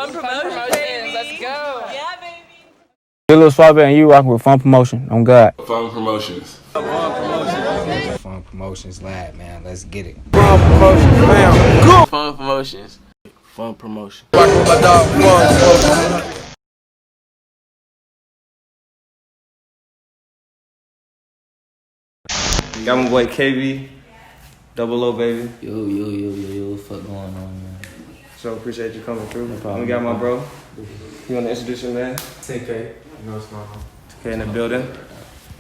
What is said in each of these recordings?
Fun promotions, baby. Let's go. Yeah, baby. Your little Suave and you rocking with Fun Promotion. On God. Fun Promotions. Fun Promotions Lab, man. Let's get it. Fun Promotions, fam. Go. Fun promotions. Fun Promotion. Rocking with my dog, Fun Promotion. Got my boy KB, KBOO, baby. Yo, what the fuck going on, man? So appreciate you coming through. No problem. We got my bro. You want to introduce your man? 10K, you know what's going on. Okay, in the building.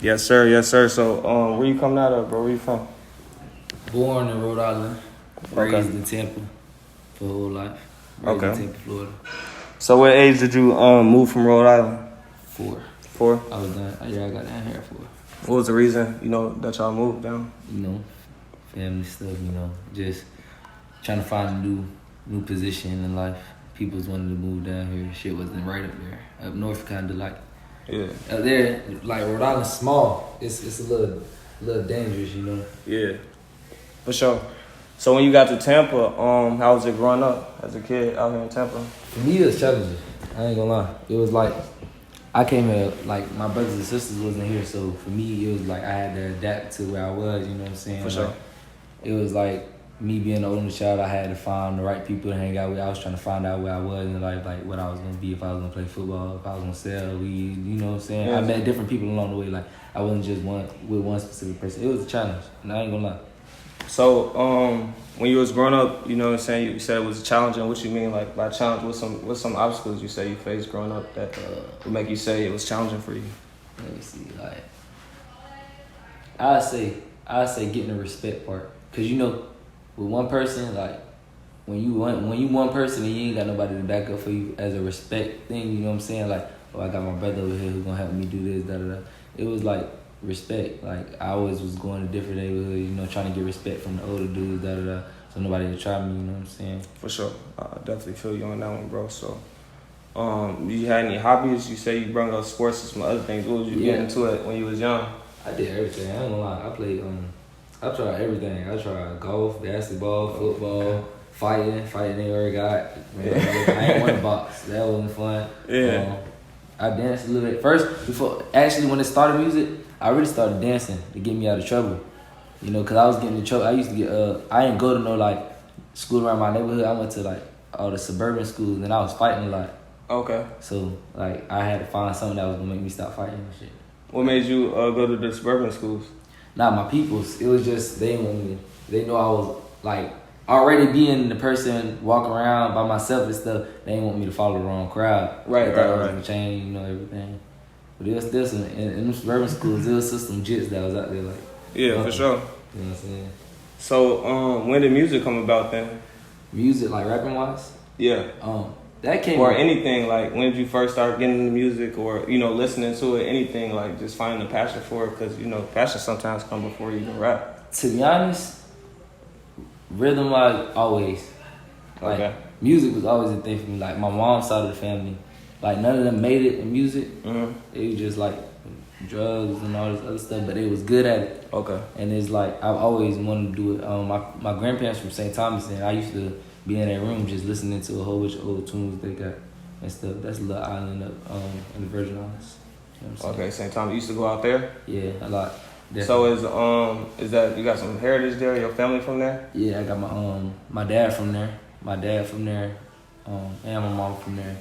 Yes, sir. Yes, sir. So, where you coming out of, bro? Where you from? Born in Rhode Island, raised Okay. in Tampa for whole life. Raised Okay. in Tampa, Florida. So, what age did you move from Rhode Island? 4. 4. I was done. I got down here 4. What was the reason, that y'all moved down? Family stuff. Just trying to find a new position in life. People was wanting to move down here. Shit wasn't right up there. Up north, kind of like. Yeah. Up there, like Rhode Island's small. It's a little dangerous, Yeah. For sure. So when you got to Tampa, how was it growing up as a kid out here in Tampa? For me, it was challenging. I ain't gonna lie. It was like, I came here, like, my brothers and sisters wasn't here, so for me, it was like I had to adapt to where I was, you know what I'm saying? For sure. It was like, me being the only child, I had to find the right people to hang out with. I was trying to find out where I was in life, like what I was gonna be, if I was gonna play football, if I was gonna sell weed, you know what I'm saying? Yeah. I met different people along the way, like, I wasn't just with one specific person. It was a challenge, and I ain't gonna lie. So, when you was growing up, you know what I'm saying, you said it was challenging. What you mean, like, by challenge? What's some obstacles you say you faced growing up that would make you say it was challenging for you? Let me see, like, I'd say getting the respect part, cause with one person, like, when you one person and you ain't got nobody to back up for you as a respect thing, you know what I'm saying? Like, oh, I got my brother over here who's gonna help me do this, da da da. It was like respect. Like, I always was going to different neighborhoods, trying to get respect from the older dudes, da da da. So nobody would try me, you know what I'm saying? For sure. I definitely feel you on that one, bro. So, you had any hobbies? You say you brought up sports and some other things. What was you getting into it when you was young? I did everything. I ain't gonna lie. I played. I tried everything. I tried golf, basketball, football, fighting ain't where I got. Man, I ain't want to box. That wasn't fun. Yeah. I danced a little bit. When it started music, I really started dancing to get me out of trouble. Cause I was getting in trouble. I used to get, I didn't go to no like school around my neighborhood. I went to like all the suburban schools and I was fighting a lot. Okay. So like I had to find something that was gonna make me stop fighting and shit. What made you go to the suburban schools? Not my peoples. It was just they didn't want me. They knew I was like already being the person walking around by myself and stuff. They didn't want me to follow the wrong crowd. Right. I was gonna change, everything. But it was still some in suburban schools. There was still some jits that was out there like. Yeah, for sure. You know what I'm saying? So, when did music come about then? Music, like rapping wise. Yeah. That came. Or anything, like, when did you first start getting into music or, listening to it, anything, like, just finding a passion for it? Because, passion sometimes come before you can rap. To be honest, rhythm wise, always. Like, Okay. music was always a thing for me. Like, my mom's side of the family, like, none of them made it in music. Mm-hmm. It was just, like, drugs and all this other stuff, but they was good at it. Okay. And it's like, I've always wanted to do it. My grandparents from St. Thomas, and I used to be in their room just listening to a whole bunch of old tunes they got and stuff. That's a little island up in the Virgin Islands. You know what I'm saying? Okay, St. Thomas. You used to go out there? Yeah, a lot. Definitely. So is that, you got some heritage there, your family from there? Yeah, I got my dad from there. And my mom from there.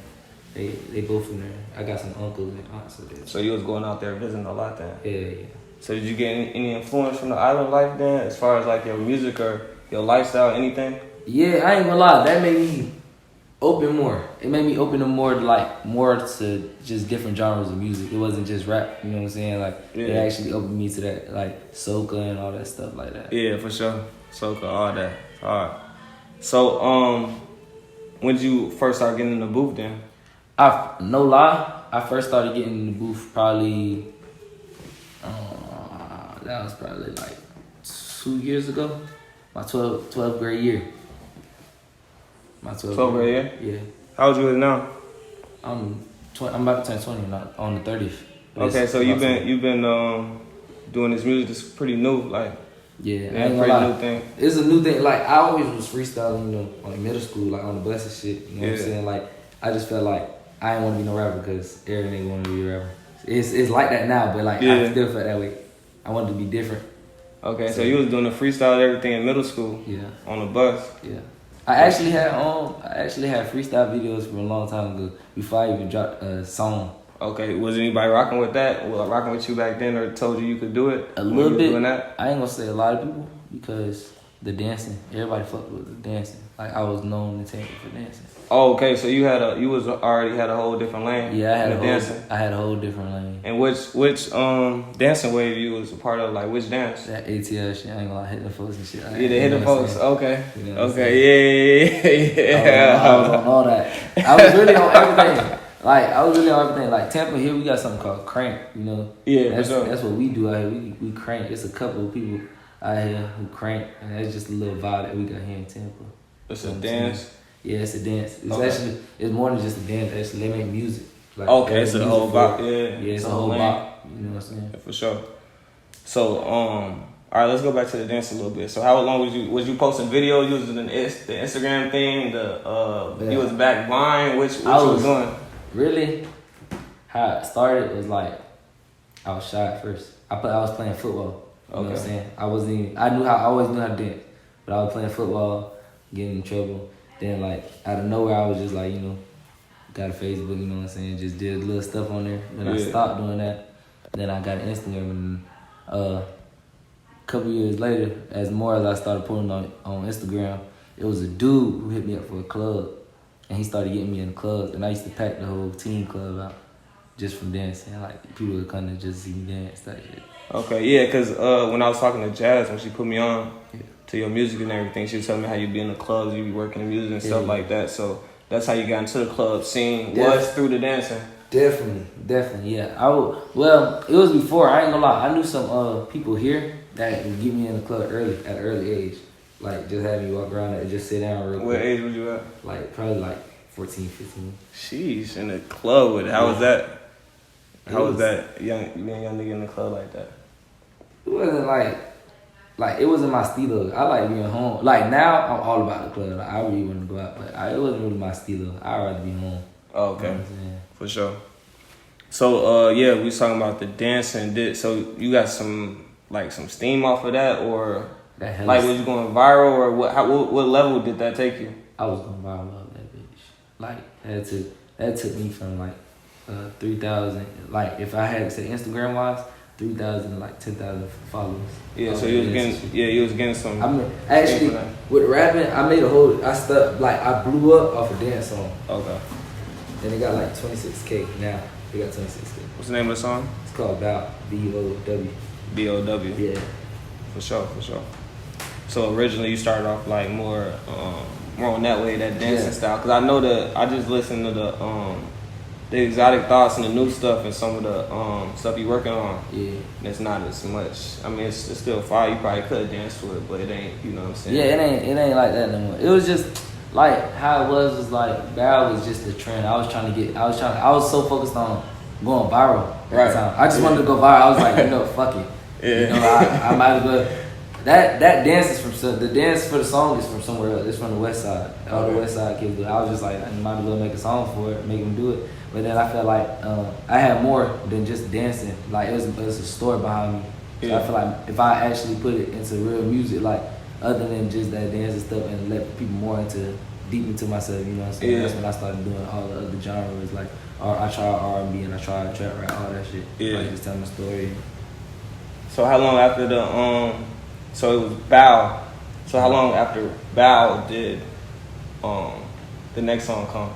They both from there. I got some uncles and aunts there. So you was going out there visiting a lot then? Yeah. So did you get any influence from the island life then, as far as like your music or your lifestyle, anything? Yeah, I ain't gonna lie. That made me open more. It made me open more to just different genres of music. It wasn't just rap. You know what I'm saying? Like Yeah. It actually opened me to that, like soca and all that stuff like that. Yeah, for sure. Soca, all that. All right. So when did you first start getting in the booth then? No lie, I first started getting in the booth probably. That was probably like 2 years ago. My 12th grade year. My 12th grade year? Yeah. How old you is now? I'm about to turn 20 on the 30th. Okay, so you've been doing this music. This is pretty new, like. Yeah, I Yeah, ain't gonna pretty lie. new thing. It's a new thing. Like I always was freestyling, on middle school, like on the bus and shit. You know what I'm saying? Like I just felt like I didn't want to be no rapper because every nigga wanted to be a rapper. It's like that now, but like I still felt that way. I wanted to be different. Okay, so you was doing the freestyle and everything in middle school. Yeah. On the bus. Yeah. I actually had freestyle videos from a long time ago before I even dropped a song. Okay, was anybody rocking with that? Was rocking with you back then, or told you could do it? A little bit. Doing that? I ain't gonna say a lot of people because the dancing, everybody fucked with the dancing. Like I was known and talented for dancing. Oh, okay. So you already had a whole different lane. Yeah, I had a whole different lane. And which dancing wave you was a part of? Like which dance? That ATL shit. I ain't gonna lie, hitting the folks and shit. Yeah, the hitting folks. Okay. You know Okay. Yeah. I was on all that. I was really on everything. Like Tampa here, we got something called crank. You know. Yeah. That's what we do out here. We crank. It's a couple of people out here who crank, and that's just a little vibe that we got here in Tampa. It's a dance. Yeah, it's a dance. It's actually it's more than just a dance. Actually, they make music. Like, okay, it's a whole bop. Yeah, it's a whole bop. You know what I'm saying? Yeah, for sure. So, all right, let's go back to the dance a little bit. So, how long was you posting videos using the Instagram thing? You was back blind. What you was doing? Really, how it started was like I was shy at first. I was playing football. You know what I'm saying? I always knew how to dance, but I was playing football, getting in trouble. Then like out of nowhere, I was just like, got a Facebook, you know what I'm saying? Just did little stuff on there. Then I stopped doing that. Then I got an Instagram, and a couple years later, as I started putting on Instagram, it was a dude who hit me up for a club, and he started getting me in the clubs, and I used to pack the whole teen club out just from dancing. Like people would come to just see me dance, that shit. Okay, yeah, because when I was talking to Jazz, when she put me on to your music and everything, she was telling me how you be in the clubs, you be working in music and stuff like that. So that's how you got into the club scene, was through the dancing. Definitely, yeah. Well, it was before, I ain't gonna lie. I knew some people here that would get me in the club at an early age. Like, just have me walk around and just sit down real quick. What age was you at? Like, probably like 14, 15. Sheesh, in the club with it. How was that? How was that, young nigga in the club like that? It wasn't like it wasn't my stilo. I like being home. Like now, I'm all about the club. Like, I really want to go out, but it wasn't really my stilo. I'd rather be home. Oh, okay, you know what I'm saying? For sure. So we was talking about the dancing. So you got some steam off of that, or like was you going viral, or what level did that take you? I was going viral off that bitch. Like that took me from like 3,000. Like if I had to say Instagram wise, 3,000 like 10,000 followers. Yeah, so you was getting some. I mean, actually, with rapping, I blew up off a dance song. Okay. Then it got like 26K. Now it got 26K. What's the name of the song? It's called Bow. B-O-W. B-O-W. Yeah. For sure. So originally you started off like more on that way, that dancing style. Cause I know I just listened to the Exotic Thoughts and the new stuff and some of the stuff you working on. Yeah. And it's not as much. I mean, it's still fire. You probably could dance to it, but it ain't. You know what I'm saying? Yeah, it ain't like that no more. It was just like how it was like Barrel was just the trend. I was so focused on going viral at the time. I just wanted to go viral. I was like, fuck it. Yeah. I might as well. That dance is the dance for the song is from somewhere else. It's from the West Side. All the West Side kids do it. I was just like, I might as well make a song for it, make them do it. But then I felt like I had more than just dancing. Like it was a story behind me. So I feel like if I actually put it into real music, like other than just that dance and stuff, and let people more deep into myself, you know what I'm saying? Yeah. That's when I started doing all the other genres. Like I tried R&B and I tried trap rap, all that shit. Yeah. Like just telling the story. So how long after so it was Bow. So how long after Bow did the next song come?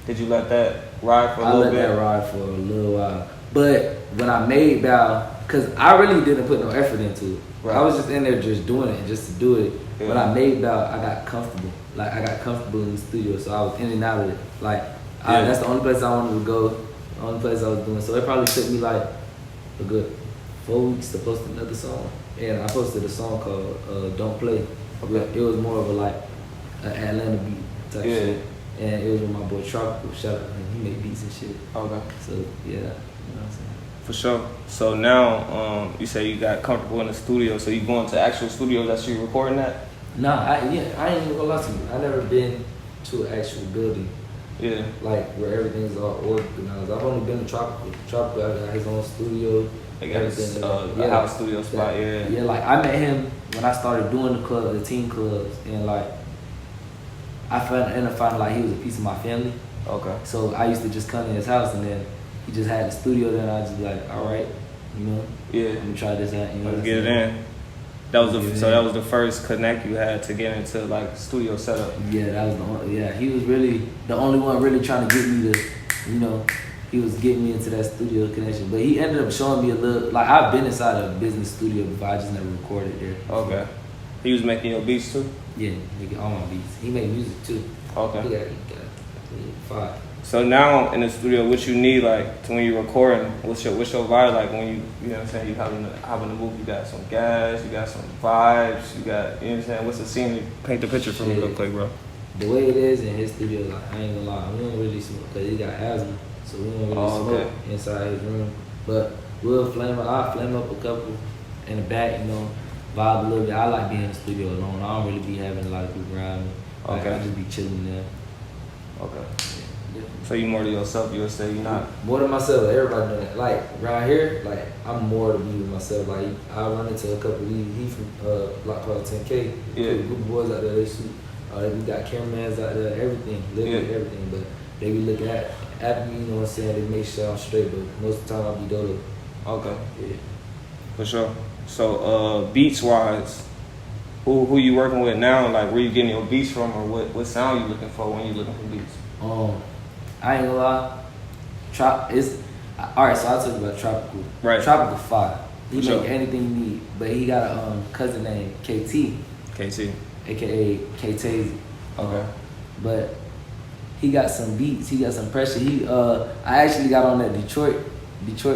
Did you let that ride for a little bit? I let that ride for a little while. But when I made Bow, because I really didn't put no effort into it. Right. I was just in there just doing it, just to do it. Yeah. When I made Bow, I got comfortable. Like I got comfortable in the studio, so I was in and out of it. Like that's the only place I wanted to go, the only place I was doing. So it probably took me like a good 4 weeks to post another song. And I posted a song called Don't Play. Okay. It was more of an Atlanta beat type shit. And it was with my boy Tropical. Shout out to him. He made beats and shit. Okay. So, yeah. You know what I'm saying? For sure. So now, you say you got comfortable in the studio. So you going to actual studios that you recording at? Nah, I ain't even gonna lie to you. I never been to an actual building Yeah. Like where everything's all organized. I've only been to Tropical. Tropical got his own studio. They got a house studio spot. Yeah. Yeah, like I met him when I started doing the team clubs, and like I found like he was a piece of my family. Okay. So I used to just come to his house, and then he just had the studio. Then I just be like, all right, you know, yeah, let me try this out. You know, let's get it in. That was the first connect you had to get into like studio setup. Yeah, that was the only, he was really the only one really trying to get me to, you know, he was getting me into that studio connection. But he ended up showing me a little, like I've been inside a business studio before, I just never recorded there. Okay. He was making your beats too? Yeah, making all my beats. He made music too. Okay. He got 5. So now in the studio, what you need like to when you're recording, what's your vibe like when you know what I'm saying, you having to move, you got some gas, you got some vibes, you got, you know what I'm saying, what's the scene? Paint the picture for me real quick, bro. The way it is in his studio, like I ain't gonna lie, we don't really smoke because he got asthma, so we don't really smoke inside his room. But I'll flame up a couple in the back, you know, vibe a little bit. I like being in the studio alone. I don't really be having a lot of people around me. Like, I just be chilling there. Okay. Yeah. So you more to yourself, you'll say you're not? More to myself, everybody doing it. Like, around here, like, I'm more to be with myself. Like, I run into a couple, he from Block Called 10K. Yeah. Group of boys out there, they shoot. We got cameramans out there, everything, literally everything. But they be looking at me, you know what I'm saying? They make sure I'm straight, but most of the time I'll be dolo. Okay. Yeah. For sure. So, beats-wise, who you working with now? Like, where you getting your beats from, or what sound you looking for when you looking for beats? I ain't gonna lie. Alright, so I'll talk about Tropical. Right. Tropical 5. He For sure. make anything you need, but he got a cousin named KT. KT. AKA K-Tazy. Okay. But he got some beats, he got some pressure. I actually got on that Detroit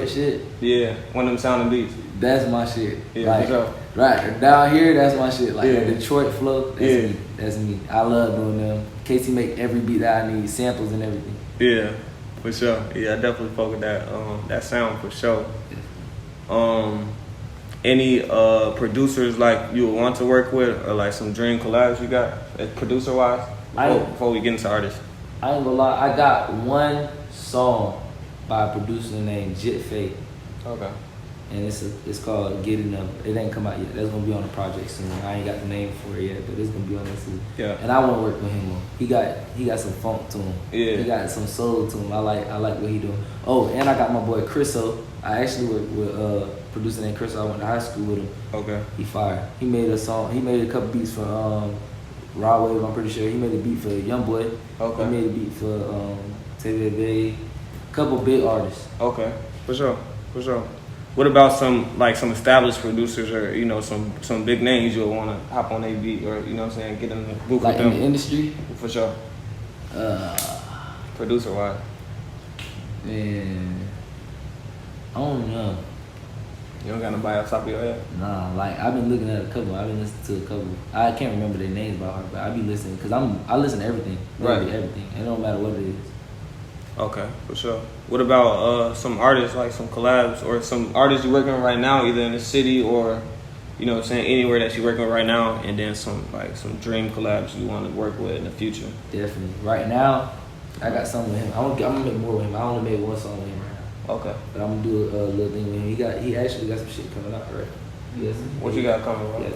shit. Yeah, one of them sounding beats. That's my shit. Yeah, like, for sure. Right, down here, that's my shit. Like the Detroit flow, that's yeah. me. That's me. I love doing them. Casey make every beat that I need, samples and everything. Yeah, for sure. Yeah, I definitely fuck with that sound for sure. Any producers like you would want to work with, or like some dream collabs you got, producer wise? Before we get into artists. I ain't gonna lie, I got one song by a producer named Jit Faye. Okay. And it's called Getting Up. It ain't come out yet. That's gonna be on the project soon. I ain't got the name for it yet, but it's gonna be on there soon. Yeah. And I wanna work with him more. He got some funk to him. Yeah. He got some soul to him. I like what he doing. Oh, and I got my boy Chriso. I actually worked with a producer named Chriso. I went to high school with him. Okay. He fired. He made a song. He made a couple beats for Raw Wave. I'm pretty sure he made a beat for Youngboy. Okay. He made a beat for TVV. Couple big artists. Okay. For sure. What about some established producers, or you know some big names you would want to hop on a beat, or you know what I'm saying, get in the booth Like with them? in the industry? For sure. Producer wise. Man, I don't know. You don't got nobody off top of your head? Nah, like I've been looking at a couple. I've been listening to a couple. I can't remember their names by heart, but I be listening because I listen to everything. Right. Everything. It don't matter what it is. Okay, for sure. What about some artists, like some collabs, or some artists you're working with right now, either in the city or, you know what I'm saying, anywhere that you're working with right now, and then some dream collabs you want to work with in the future? Definitely. Right now, I got something with him. I'm gonna make more with him. I only made one song with him right now. Okay. But I'm gonna do a little thing with him. He actually got some shit coming out, right? Yes. What you got coming, bro? Yeah,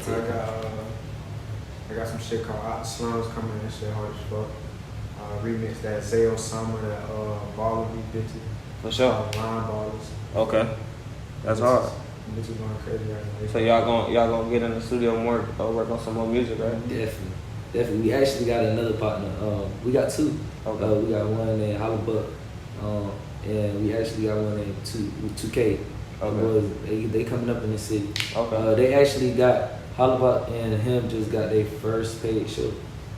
I got some shit called Out the Slums coming in. That shit hard as fuck. Remix that Zayo Summer, that Baller beat bitches. For sure. Line Ballers. Okay. That's hard. Bitches going crazy right now. So y'all gonna get in the studio and work on some more music, right? Definitely. We actually got another partner. We got two. Okay. We got one named Hollybuck, and we actually got one named 2K. Okay. They coming up in the city. Okay. They actually got Hollybuck and him just got their first paid show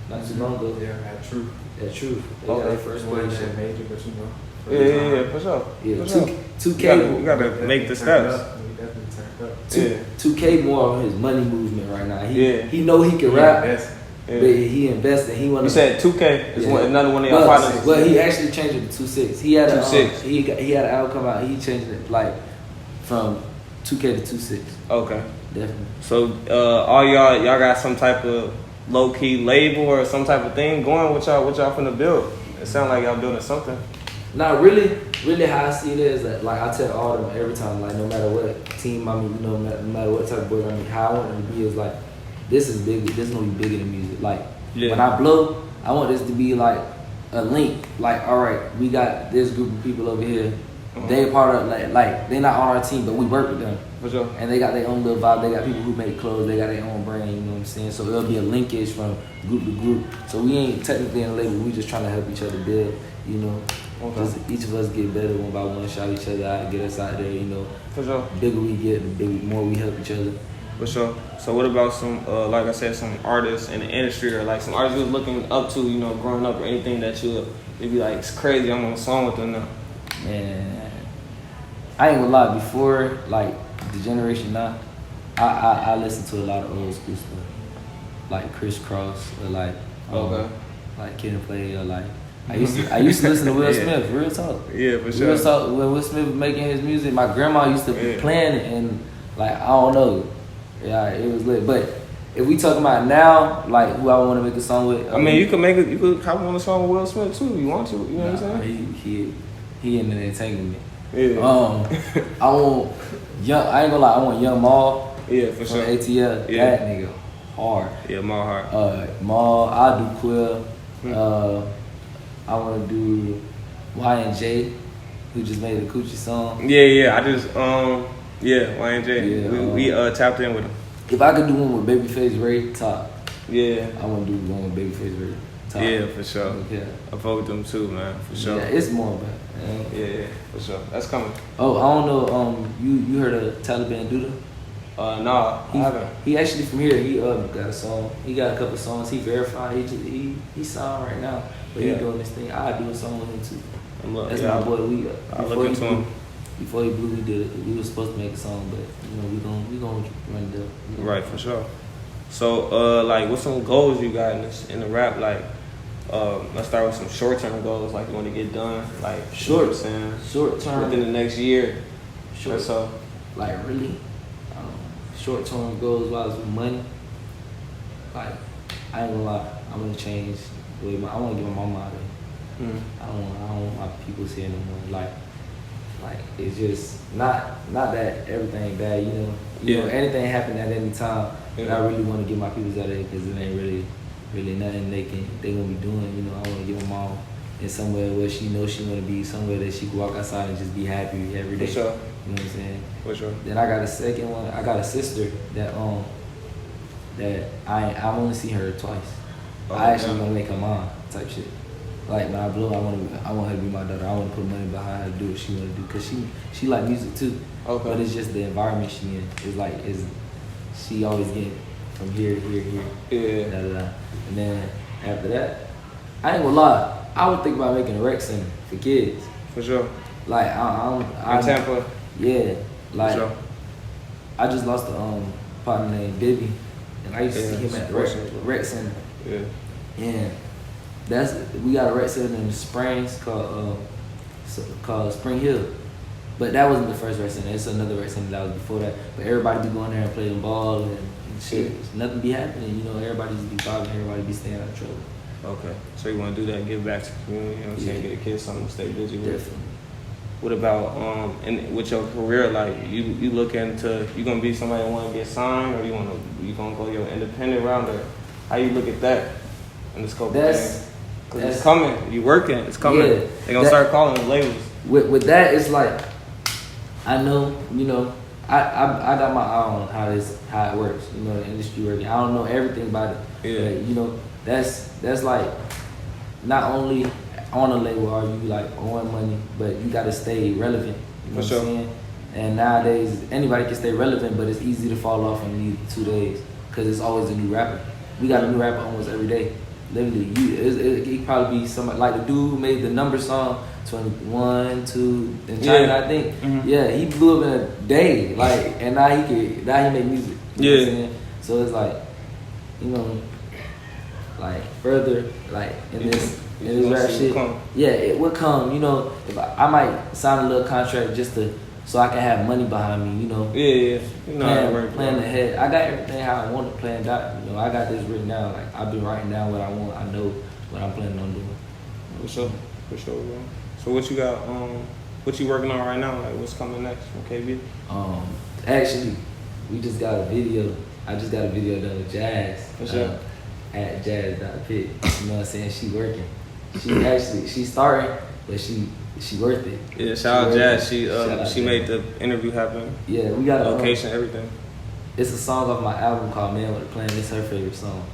not too long ago. Yeah, at Truth. At Truth. They Okay. got their first One paid show. that major, but you know. Yeah, for sure. Yeah, For sure. 2K. You gotta make the steps. We definitely turned up. 2K more on his money movement right now. Yeah. He know he can rap, Yes. Yeah. but he invested. He want You said 2K is another one of y'all partners. Well, he actually changed it to 2.6. He had 2.6. He had an album come out. He changed it like from 2K to 2.6. Okay. Definitely. So all y'all got some type of low key label or some type of thing going? What y'all finna build It sounds like y'all building something. Not really how I see it is that, like, I tell all of them every time, like, no matter what team I mean, you know, no matter what type of boy I mean, how I want them to be is like, this is big. This is gonna be bigger than music. Like, when I blow, I want this to be like a link. Like, all right, we got this group of people over here. They a part of like they not on our team, but we work with them. For sure. And they got their own little vibe. They got people who make clothes. They got their own brand. You know what I'm saying? So it'll be a linkage from group to group. So we ain't technically in a label. We just trying to help each other build. You know, just each of us get better one by one. Shout each other out. Get us out there. You know. For sure. The bigger we get, the more we help each other. For sure. So what about some, like I said, some artists in the industry or like some artists you was looking up to, you know, growing up or anything that you'd be like, it's crazy, I'm on a song with them now? Man, I ain't gonna lie, before, like, the generation now, I listen to a lot of old school stuff. Like Criss Cross or like, like Kid and Play or like, I used to listen to Will Smith, real talk. Yeah, for sure. Real talk, when Will Smith was making his music, my grandma used to be playing it and like, I don't know. Yeah, it was lit. But if we talking about now, like who I want to make a song with, I mean, you could hop on a song with Will Smith too. If you want to, you know what I'm saying? He in there entangling me. Yeah. I want young. I ain't gonna lie. I want Young Maul. Yeah, for sure. ATL. Yeah. That nigga hard. Yeah, Maul hard. Maul. I do Quill. I want to do Y&J, who just made a Coochie song. Yeah. I just Y&J. Yeah, we tapped in with him. If I could do one with Babyface Ray, top. Yeah. I want to do one with Babyface Ray, top. Yeah, for sure. Yeah. I fuck with them too, man. For sure. Yeah, it's more, man. Yeah, for sure. That's coming. Oh, I don't know. You heard of Taliban Duda? Nah, I haven't. He actually from here. He got a song. He got a couple songs. He verified. He signed right now, but he doing this thing. I do a song with him too. That's my boy. I look into him. Before he blew, we was supposed to make a song, but you know we gonna run it up. Right, for sure. So like, what's some goals you got in the rap? Like, let's start with some short term goals. Like, you want to get done, like short term within the next year. Sure. So, like really, short term goals wise with money. Like, I ain't gonna lie, I'm gonna change the way I want to get my mama out of here. I don't want my people seeing no more. Like it's just not that everything bad, you know. You know, anything happen at any time. And I really want to get my people out of here because it ain't really nothing they gonna be doing. You know, I want to get my mom in somewhere where she knows she want to be, somewhere that she can walk outside and just be happy every day. For sure. You know what I'm saying? For sure. Then I got a second one. I got a sister that I've only seen her twice. I actually want to make her mom type shit. Like when I blow, I want her to be my daughter. I want to put money behind her to do what she want to do because she like music too. Okay. But it's just the environment she in. It's like she always getting from here to here. Yeah. Da, da, da. And then after that, I ain't gonna lie. I would think about making a rec center for kids. For sure. Like in Tampa. Yeah. Like for sure. I just lost a partner named Bibby, and I used to see him at the rec center. Yeah. And we got a rec center in the Springs called Spring Hill. But that wasn't the first rec center. It's another rec center that was before that. But everybody be going there and playing ball and shit. Nothing be happening, you know. Everybody just be vibing. Everybody be staying out of trouble. Okay. So you want to do that, give back to the community, you know what I'm saying? Get the kids something to stay busy with. Definitely. What about and with your career, like you look into, you gonna be somebody that want to get signed, or you gonna go your independent route, or how you look at that in the scope of things? Because it's coming, you working, it's coming. Yeah, they gonna start calling the labels. With that, it's like I know, you know, I got my eye on how it works, you know, the industry working. I don't know everything about it. Yeah. But, you know, that's like not only on a label are you like owing money, but you gotta stay relevant. You know what I'm saying? And nowadays anybody can stay relevant, but it's easy to fall off in these 2 days because it's always a new rapper. We got a new rapper almost every day. Literally, it probably be somebody like the dude who made the number song 21, 2 in China, I think. Mm-hmm. Yeah, he blew up in a day. Like, and now he make music. You know what I'm saying? So it's like, you know, like further, like in this rap shit. Yeah, it will come. You know, if I might sign a little contract just so I can have money behind me. You know. Yeah. You know, plan ahead. I got everything how I want it planned out. You know, I got this written down. Like I've been writing down what I want. I know what I'm planning on doing. For sure, bro. So what you got? What you working on right now? Like, what's coming next from KB? Actually, we just got a video. I just got a video done with Jazz. For sure. At Jazz.pit. You know what I'm saying? She working. She's starting, but she worth it. Yeah, shout out Jazz. She made the interview happen. Yeah, we got a location, everything. It's a song off my album called Man with a Plan. It's her favorite song.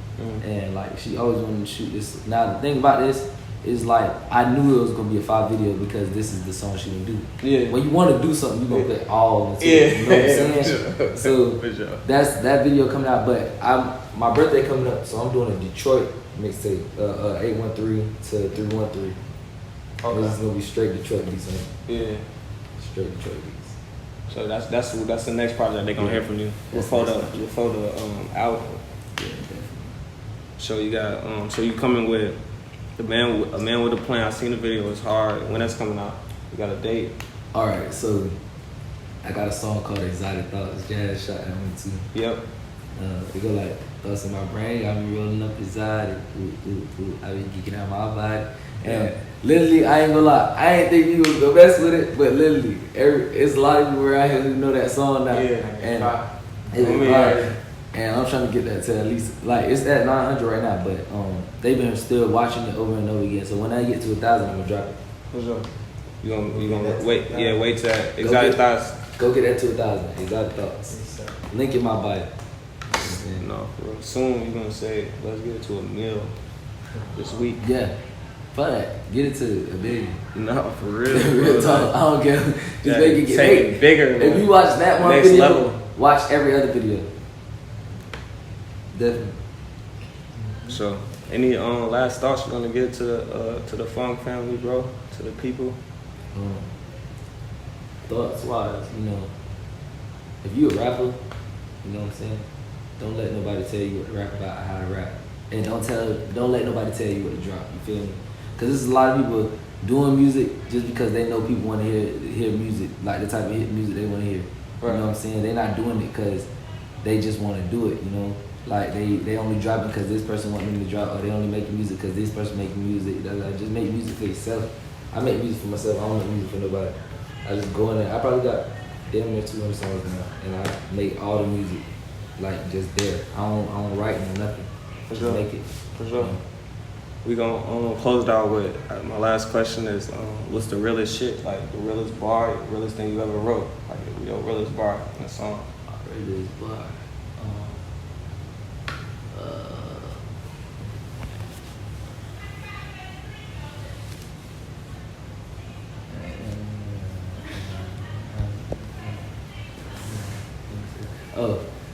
And like she always wanted to shoot this. Now the thing about this is like I knew it was gonna be a 5 video because this is the song she would do. Yeah. When you want to do something, you gonna put all into it. You know what I'm saying? For sure. So For sure. that's that video coming out. But my birthday coming up, so I'm doing a Detroit mixtape, 813 to 313. Okay. This is gonna be straight Detroit beats. Yeah. Straight Detroit beats. So that's the next project they're gonna hear from you before the album. Yeah, definitely. So you got so you coming with a man with a plan. I seen the video. It's hard. When that's coming out, you got a date. All right, so I got a song called Exotic Thoughts. Jazz shot that one too. Yep. It go like thoughts in my brain. I be rolling up exotic. I be geeking out my body. And literally, I ain't gonna lie. I ain't think you was gonna mess with it, but literally, it's a lot of people around here who know that song now. Yeah. And and I'm trying to get that to at least like it's at 900 right now, but they've been still watching it over and over again. So when I get to 1,000, I'm gonna drop it. For sure. You gonna wait? Yeah, wait till that Exotic Thoughts. Go get that to 1,000. Exotic Thoughts. Link in my bio. No, for real. Soon you're gonna say, let's get it to a meal this week. Yeah. But get it to $1 billion. No, for real. Real talk. I don't care. Just make it get bigger. If you watch that one next video, level. Watch every other video. Definitely. So, any last thoughts you're gonna give to the FUNG family, bro? To the people? Thoughts wise, if you a rapper, you know what I'm saying? Don't let nobody tell you what to rap about, how to rap, and don't let nobody tell you what to drop. You feel me? Because there's a lot of people doing music just because they know people want to hear music, like the type of hit music they want to hear. Right. You know what I'm saying? They're not doing it because they just want to do it. Like they only drop it because this person want them to drop, or they only make music because this person making music. Just make music for yourself. I make music for myself. I don't make music for nobody. I just go in there. I probably got damn near 200 songs now, and I make all the music like just there. I don't write no nothing. For just sure. make it. For sure. We gonna close it out with my last question is what's the realest shit, like the realest bar, realest thing you ever wrote, like your realest bar in a song. Realest bar.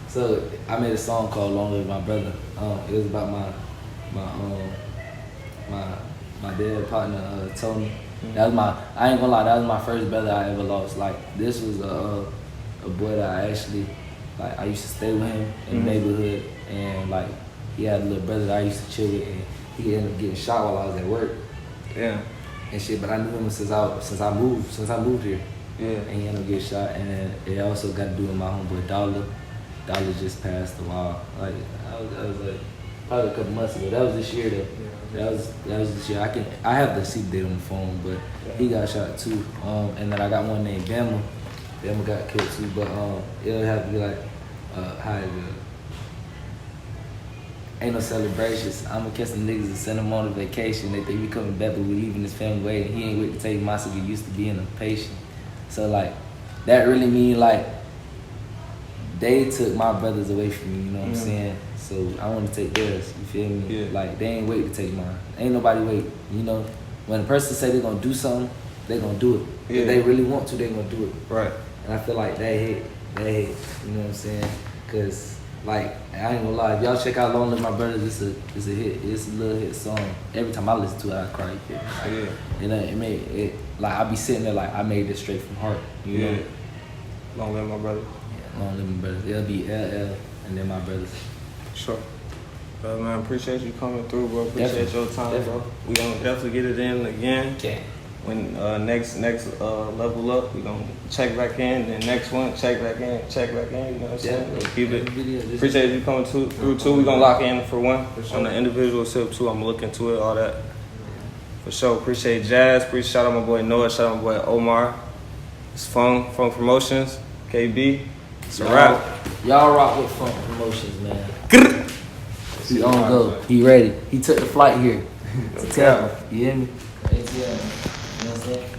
So I made a song called "Long Live My Brother." It was about my dead partner Tony. That was I ain't gonna lie, that was my first brother I ever lost. Like this was a boy that I used to stay with him in the neighborhood, and like he had a little brother that I used to chill with, and he ended up getting shot while I was at work. Yeah. And shit, but I knew him since I moved here. Yeah. And he ended up getting shot, and then it also got to do with my homeboy Dollar. Dollar just passed a while. Like I was like probably a couple months ago. That was this year though. Yeah. That was this year. I have the seat date on the phone, but he got shot too. And then I got one named Bama. Bama got killed too, but it'll have to be like how it go. Ain't no celebrations. I'ma catch some niggas and send them on a vacation. They think we coming back, but we leaving his family waiting. He ain't wait to take my so we used to being impatient. So like that really mean like they took my brothers away from me, you know what I'm saying? So I want to take theirs, you feel me? Yeah. Like they ain't wait to take mine. Ain't nobody wait, When a person say they gonna do something, they gonna do it. Yeah. If they really want to, they gonna do it. Right. And I feel like that hit, you know what I'm saying? Cause like I ain't gonna lie, if y'all check out "Long Live My Brothers," it's a hit. It's a little hit song. Every time I listen to it, I cry. You feel me? Like, Yeah. And it made it like I be sitting there like I made this straight from heart. You know? Long live my brother. Long Live My Brothers. It'll be LL and then my brothers. Sure. Man, appreciate you coming through, bro. Appreciate your time, bro. We gonna definitely get it in again. Okay. When next level up, we gonna check back in. Then next one, check back in. You know what I'm saying? We'll keep it. Appreciate you coming through too. We gonna lock in for one on the individual sip too. I'm looking to it, all that. For sure. Appreciate Jazz. Shout out my boy Noah. Shout out my boy Omar. It's FUNG Promotions. KB. It's a wrap. Y'all rock with FUNG Promotions, man. He on go. He ready. He took the flight here. To tell him. You hear me? ATL. You know what I'm saying?